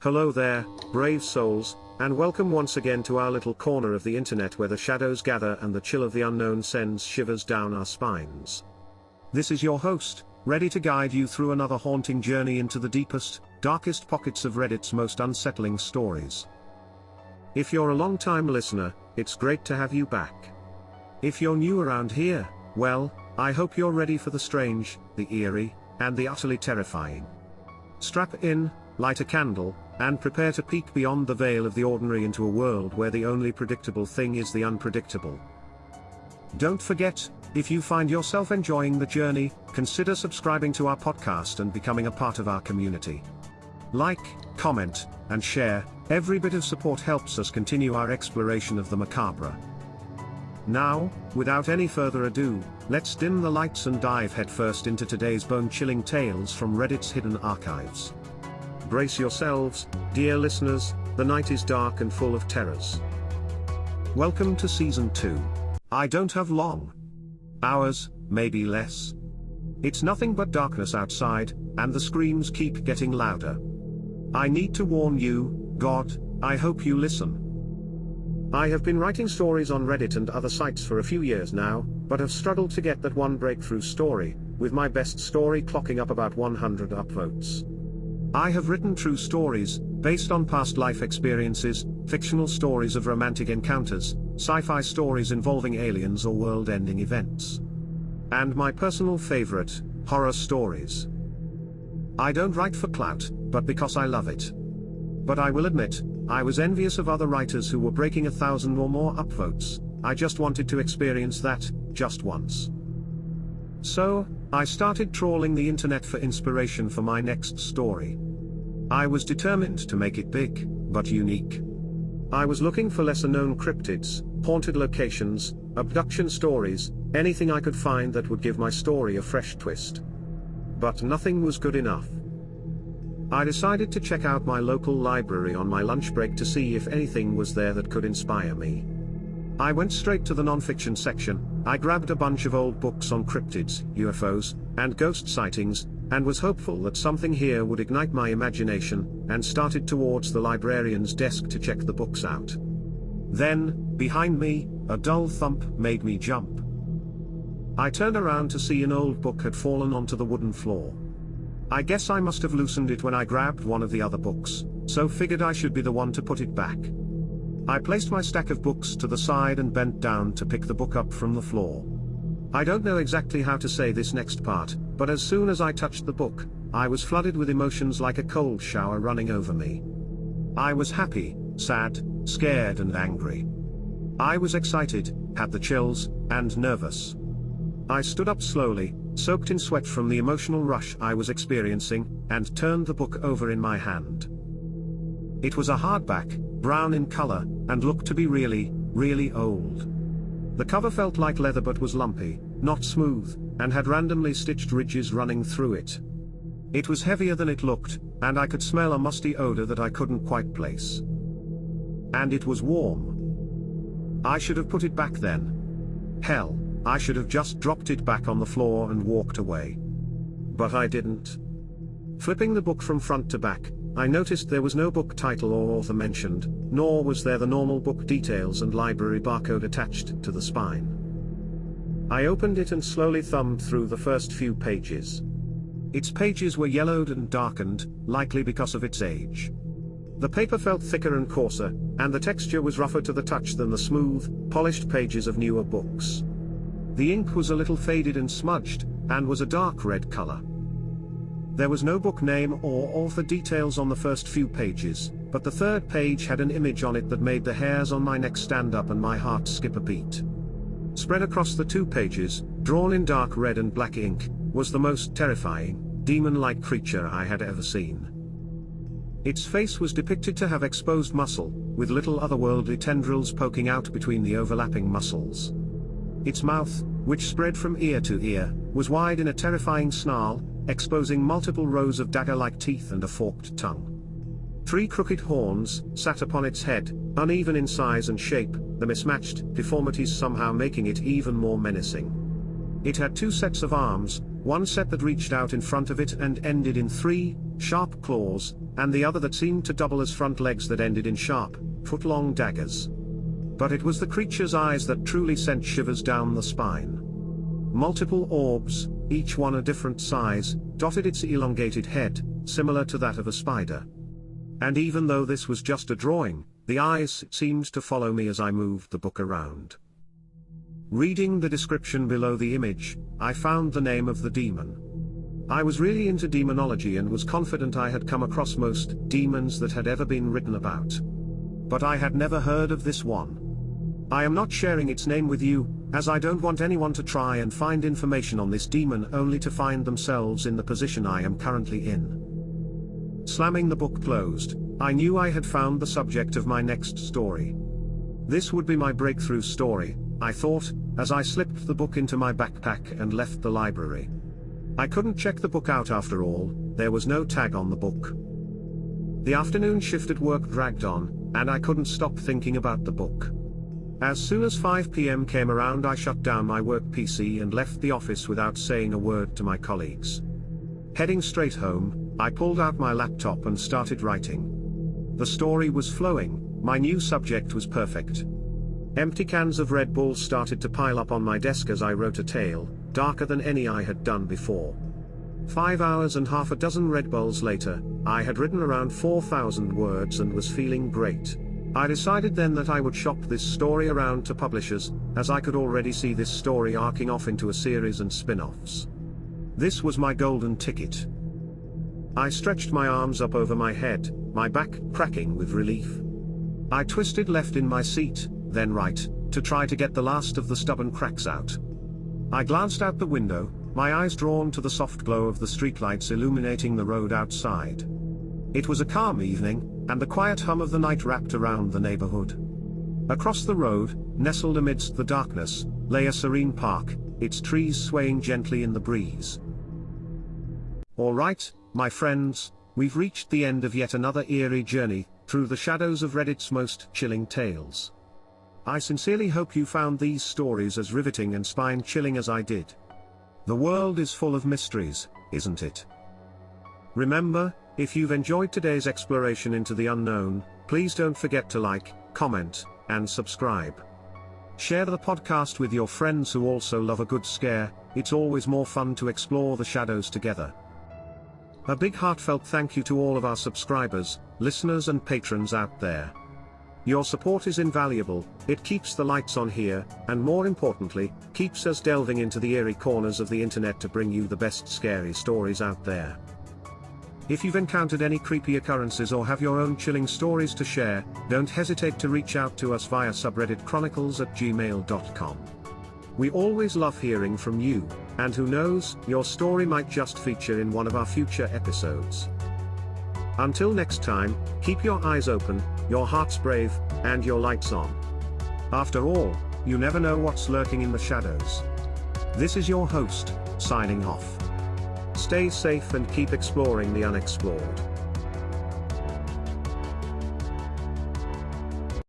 Hello there, brave souls, and welcome once again to our little corner of the internet where the shadows gather and the chill of the unknown sends shivers down our spines. This is your host, ready to guide you through another haunting journey into the deepest, darkest pockets of Reddit's most unsettling stories. If you're a long-time listener, it's great to have you back. If you're new around here, well, I hope you're ready for the strange, the eerie, and the utterly terrifying. Strap in, light a candle, and prepare to peek beyond the veil of the ordinary into a world where the only predictable thing is the unpredictable. Don't forget, if you find yourself enjoying the journey, consider subscribing to our podcast and becoming a part of our community. Like, comment, and share. Every bit of support helps us continue our exploration of the macabre. Now, without any further ado, let's dim the lights and dive headfirst into today's bone-chilling tales from Reddit's hidden archives. Brace yourselves, dear listeners, the night is dark and full of terrors. Welcome to Season 2. I don't have long. Hours, maybe less. It's nothing but darkness outside, and the screams keep getting louder. I need to warn you, God, I hope you listen. I have been writing stories on Reddit and other sites for a few years now, but have struggled to get that one breakthrough story, with my best story clocking up about 100 upvotes. I have written true stories, based on past life experiences, fictional stories of romantic encounters, sci-fi stories involving aliens or world-ending events. And my personal favorite, horror stories. I don't write for clout, but because I love it. But I will admit, I was envious of other writers who were breaking 1,000 or more upvotes. I just wanted to experience that, just once. So, I started trawling the internet for inspiration for my next story. I was determined to make it big, but unique. I was looking for lesser-known cryptids, haunted locations, abduction stories, anything I could find that would give my story a fresh twist. But nothing was good enough. I decided to check out my local library on my lunch break to see if anything was there that could inspire me. I went straight to the non-fiction section. I grabbed a bunch of old books on cryptids, UFOs, and ghost sightings, and was hopeful that something here would ignite my imagination, and started towards the librarian's desk to check the books out. Then, behind me, a dull thump made me jump. I turned around to see an old book had fallen onto the wooden floor. I guess I must have loosened it when I grabbed one of the other books, so figured I should be the one to put it back. I placed my stack of books to the side and bent down to pick the book up from the floor. I don't know exactly how to say this next part, but as soon as I touched the book, I was flooded with emotions like a cold shower running over me. I was happy, sad, scared and angry. I was excited, had the chills, and nervous. I stood up slowly, soaked in sweat from the emotional rush I was experiencing, and turned the book over in my hand. It was a hardback, brown in color, and looked to be really, really old. The cover felt like leather but was lumpy, not smooth, and had randomly stitched ridges running through it. It was heavier than it looked, and I could smell a musty odor that I couldn't quite place. And it was warm. I should have put it back then. Hell, I should have just dropped it back on the floor and walked away. But I didn't. Flipping the book from front to back, I noticed there was no book title or author mentioned, nor was there the normal book details and library barcode attached to the spine. I opened it and slowly thumbed through the first few pages. Its pages were yellowed and darkened, likely because of its age. The paper felt thicker and coarser, and the texture was rougher to the touch than the smooth, polished pages of newer books. The ink was a little faded and smudged, and was a dark red color. There was no book name or author details on the first few pages, but the third page had an image on it that made the hairs on my neck stand up and my heart skip a beat. Spread across the 2 pages, drawn in dark red and black ink, was the most terrifying, demon-like creature I had ever seen. Its face was depicted to have exposed muscle, with little otherworldly tendrils poking out between the overlapping muscles. Its mouth, which spread from ear to ear, was wide in a terrifying snarl, exposing multiple rows of dagger-like teeth and a forked tongue. 3 crooked horns sat upon its head, uneven in size and shape, the mismatched deformities somehow making it even more menacing. It had 2 sets of arms, one set that reached out in front of it and ended in 3 sharp claws, and the other that seemed to double as front legs that ended in sharp, foot-long daggers. But it was the creature's eyes that truly sent shivers down the spine. Multiple orbs, each one a different size, dotted its elongated head, similar to that of a spider. And even though this was just a drawing, the eyes seemed to follow me as I moved the book around. Reading the description below the image, I found the name of the demon. I was really into demonology and was confident I had come across most demons that had ever been written about. But I had never heard of this one. I am not sharing its name with you, as I don't want anyone to try and find information on this demon only to find themselves in the position I am currently in. Slamming the book closed, I knew I had found the subject of my next story. This would be my breakthrough story, I thought, as I slipped the book into my backpack and left the library. I couldn't check the book out after all, there was no tag on the book. The afternoon shift at work dragged on, and I couldn't stop thinking about the book. As soon as 5 p.m. came around, I shut down my work PC and left the office without saying a word to my colleagues. Heading straight home, I pulled out my laptop and started writing. The story was flowing, my new subject was perfect. Empty cans of Red Bull started to pile up on my desk as I wrote a tale, darker than any I had done before. 5 hours and half a dozen Red Bulls later, I had written around 4,000 words and was feeling great. I decided then that I would shop this story around to publishers, as I could already see this story arcing off into a series and spin-offs. This was my golden ticket. I stretched my arms up over my head, my back cracking with relief. I twisted left in my seat, then right, to try to get the last of the stubborn cracks out. I glanced out the window, my eyes drawn to the soft glow of the streetlights illuminating the road outside. It was a calm evening, and the quiet hum of the night wrapped around the neighborhood. Across the road, nestled amidst the darkness, lay a serene park, its trees swaying gently in the breeze. All right, my friends, we've reached the end of yet another eerie journey through the shadows of Reddit's most chilling tales. I sincerely hope you found these stories as riveting and spine-chilling as I did. The world is full of mysteries, isn't it? Remember, if you've enjoyed today's exploration into the unknown, please don't forget to like, comment, and subscribe. Share the podcast with your friends who also love a good scare, it's always more fun to explore the shadows together. A big heartfelt thank you to all of our subscribers, listeners and patrons out there. Your support is invaluable, it keeps the lights on here, and more importantly, keeps us delving into the eerie corners of the internet to bring you the best scary stories out there. If you've encountered any creepy occurrences or have your own chilling stories to share, don't hesitate to reach out to us via subredditchronicles@gmail.com. We always love hearing from you, and who knows, your story might just feature in one of our future episodes. Until next time, keep your eyes open, your hearts brave, and your lights on. After all, you never know what's lurking in the shadows. This is your host, signing off. Stay safe and keep exploring the unexplored.